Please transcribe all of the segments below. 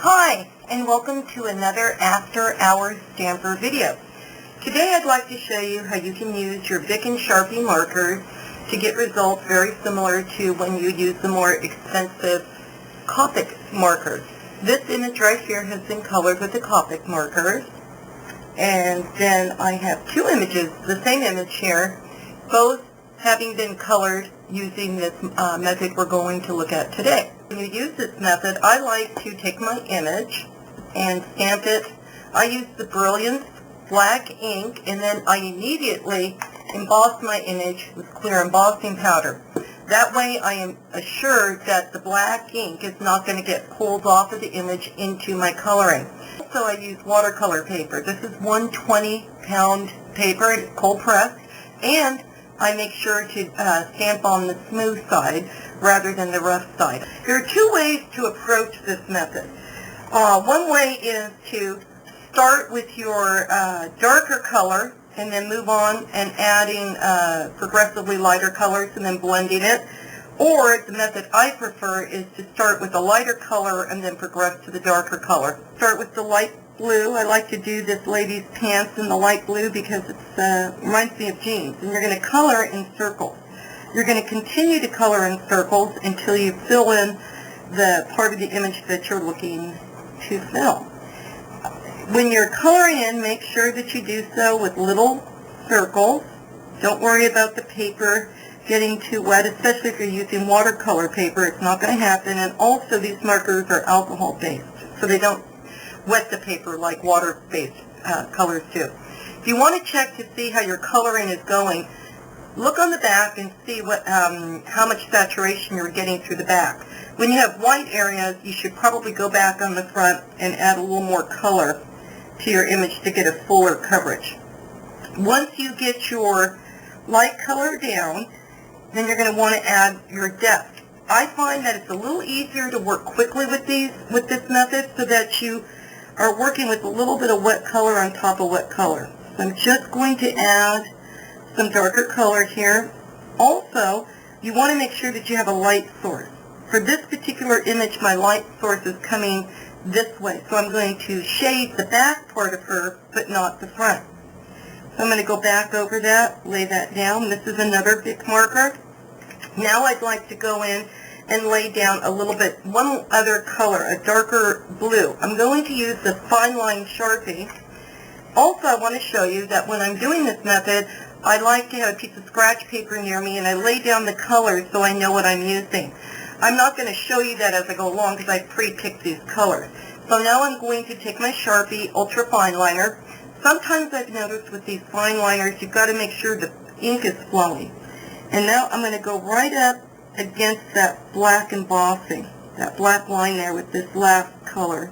Hi, and welcome to another After Hours Stamper video. Today I'd like to show you how you can use your Bic and Sharpie markers to get results very similar to when you use the more expensive Copic markers. This image right here has been colored with the Copic markers. And then I have two images, the same image here, both having been colored using this method we're going to look at today. When you use this method, I like to take my image and stamp it. I use the Brilliance black ink, and then I immediately emboss my image with clear embossing powder. That way I am assured that the black ink is not going to get pulled off of the image into my coloring. Also, I use watercolor paper. This is 120-pound paper, it's cold pressed, and I make sure to stamp on the smooth side rather than the rough side. There are two ways to approach this method. One way is to start with your darker color and then move on and adding progressively lighter colors and then blending it. Or the method I prefer is to start with a lighter color and then progress to the darker color. Start with the light blue. I like to do this lady's pants in the light blue because it reminds me of jeans. And you're going to color in circles. You're going to continue to color in circles until you fill in the part of the image that you're looking to fill. When you're coloring in, make sure that you do so with little circles. Don't worry about the paper getting too wet, especially if you're using watercolor paper. It's not going to happen. And also, these markers are alcohol-based, so they don't wet the paper like water-based colors do. If you want to check to see how your coloring is going, look on the back and see how much saturation you're getting through the back. When you have white areas, you should probably go back on the front and add a little more color to your image to get a fuller coverage. Once you get your light color down, then you're going to want to add your depth. I find that it's a little easier to work quickly with this method so that you are working with a little bit of wet color on top of wet color. So I'm just going to add some darker color here. Also, you want to make sure that you have a light source. For this particular image, my light source is coming this way, so I'm going to shade the back part of her, but not the front. So I'm going to go back over that, lay that down. This is another Bic marker. Now I'd like to go in and lay down a little bit, one other color, a darker blue. I'm going to use the fine line Sharpie. Also, I want to show you that when I'm doing this method, I like to have a piece of scratch paper near me and I lay down the colors so I know what I'm using. I'm not going to show you that as I go along because I pre-picked these colors. So now I'm going to take my Sharpie Ultra Fine Liner. Sometimes I've noticed with these fine liners, you've got to make sure the ink is flowing. And now I'm going to go right up against that black embossing, that black line there with this last color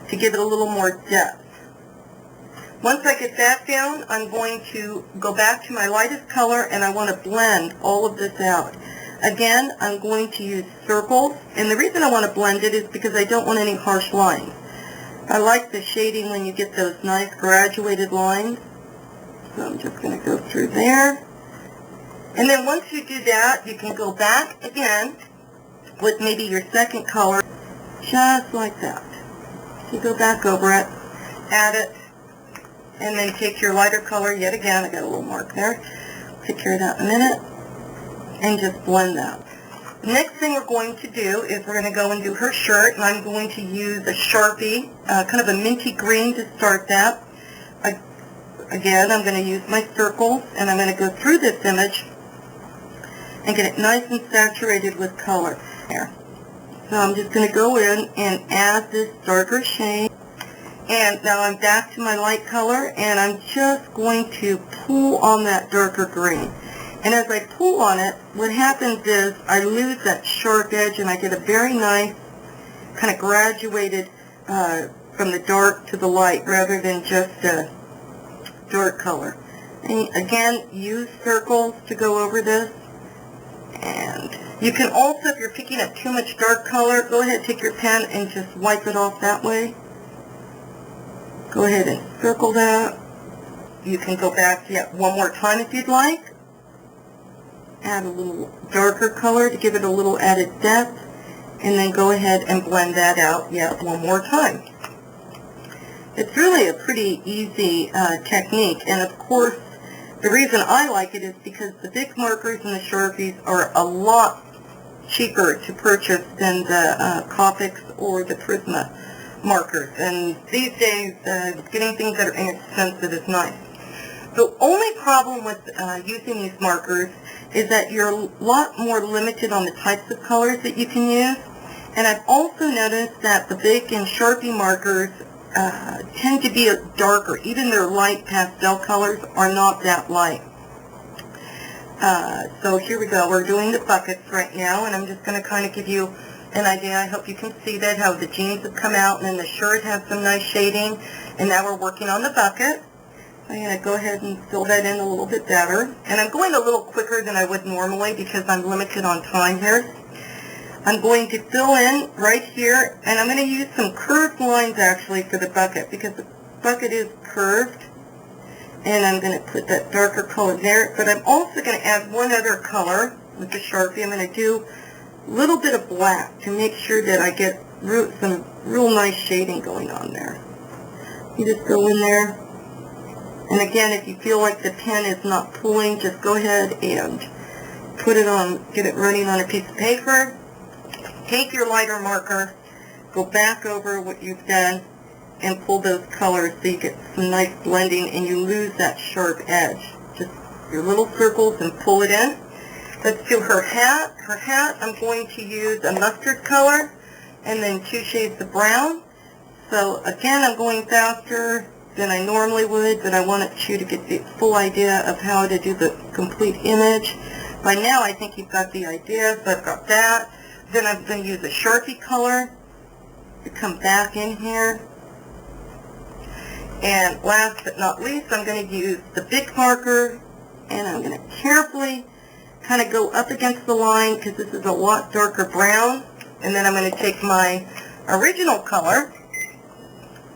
to give it a little more depth. Once I get that down, I'm going to go back to my lightest color and I want to blend all of this out. Again, I'm going to use circles, and the reason I want to blend it is because I don't want any harsh lines. I like the shading when you get those nice graduated lines. So I'm just going to go through there. And then once you do that, you can go back again with maybe your second color, just like that. So you go back over it, add it, and then take your lighter color yet again. I got a little mark there. Take care of that in a minute, and just blend that. The next thing we're going to do is we're going to go and do her shirt, and I'm going to use a Sharpie, kind of a minty green to start that. Again, I'm going to use my circles, and I'm going to go through this image and get it nice and saturated with color there. So I'm just going to go in and add this darker shade. And now I'm back to my light color, and I'm just going to pull on that darker green. And as I pull on it, what happens is I lose that sharp edge, and I get a very nice kind of graduated from the dark to the light rather than just a dark color. And again, use circles to go over this. And you can also, if you're picking up too much dark color, go ahead, take your pen and just wipe it off that way. Go ahead and circle that. You can go back yet one more time if you'd like. Add a little darker color to give it a little added depth. and then go ahead and blend that out yet one more time. It's really a pretty easy technique, and of course the reason I like it is because the Bic markers and the Sharpies are a lot cheaper to purchase than the Copics or the Prisma markers, and these days getting things that are inexpensive is nice. The only problem with using these markers is that you're a lot more limited on the types of colors that you can use, and I've also noticed that the Bic and Sharpie markers tend to be darker. Even their light pastel colors are not that light. So here we go. We're doing the buckets right now, and I'm just going to kind of give you an idea. I hope you can see that, how the jeans have come out, and then the shirt has some nice shading, and now we're working on the bucket. I'm going to go ahead and fill that in a little bit better, and I'm going a little quicker than I would normally because I'm limited on time here. I'm going to fill in right here, and I'm going to use some curved lines actually for the bucket because the bucket is curved, and I'm going to put that darker color there, but I'm also going to add one other color with the Sharpie. I'm going to do a little bit of black to make sure that I get some real nice shading going on there. You just go in there, and again, if you feel like the pen is not pulling, just go ahead and put it on, get it running on a piece of paper. Take your lighter marker, go back over what you've done, and pull those colors so you get some nice blending and you lose that sharp edge. Just your little circles and pull it in. Let's do her hat. Her hat, I'm going to use a mustard color and then 2 shades of brown. So again, I'm going faster than I normally would, but I wanted you to get the full idea of how to do the complete image. By now, I think you've got the idea, so I've got that. Then I'm going to use a Sharpie color to come back in here. And last but not least, I'm going to use the Bic marker, and I'm going to carefully kind of go up against the line because this is a lot darker brown. And then I'm going to take my original color,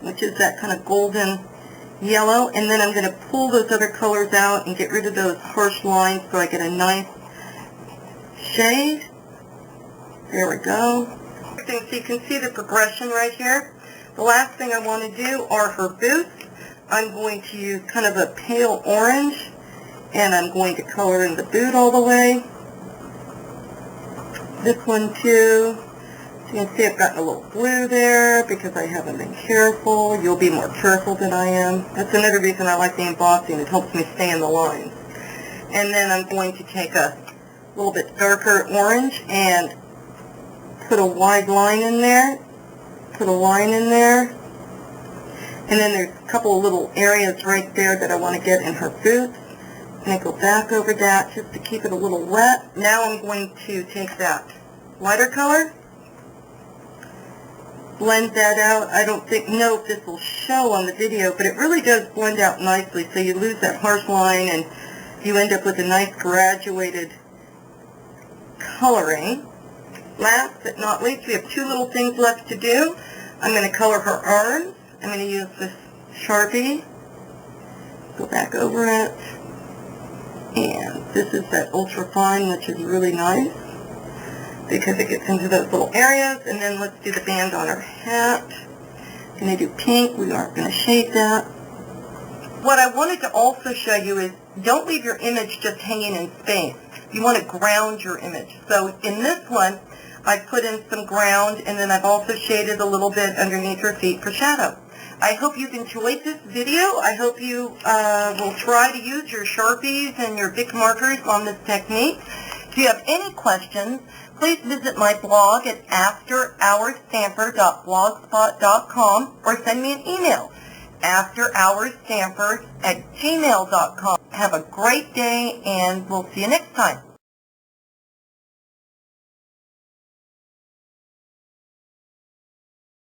which is that kind of golden yellow, and then I'm going to pull those other colors out and get rid of those harsh lines so I get a nice shade. There we go. So you can see the progression right here. The last thing I want to do are her boots. I'm going to use kind of a pale orange, and I'm going to color in the boot all the way. This one too. So you can see I've gotten a little blue there because I haven't been careful. You'll be more careful than I am. That's another reason I like the embossing. It helps me stay in the lines. And then I'm going to take a little bit darker orange and put a wide line in there, put a line in there, and then there's a couple of little areas right there that I want to get in her boots, and I go back over that just to keep it a little wet. Now I'm going to take that lighter color, blend that out. I don't know if this will show on the video, but it really does blend out nicely, so you lose that harsh line and you end up with a nice graduated coloring. Last but not least, we have 2 little things left to do. I'm going to color her arms. I'm going to use this Sharpie. Go back over it. And this is that ultra fine, which is really nice because it gets into those little areas. And then let's do the band on her hat. I'm going to do pink. We aren't going to shade that. What I wanted to also show you is don't leave your image just hanging in space. You want to ground your image. So in this one, I put in some ground, and then I've also shaded a little bit underneath her feet for shadow. I hope you've enjoyed this video. I hope you will try to use your Sharpies and your Bic markers on this technique. If you have any questions, please visit my blog at afterhourstamper.blogspot.com or send me an email, afterhourstamper@gmail.com. Have a great day, and we'll see you next time.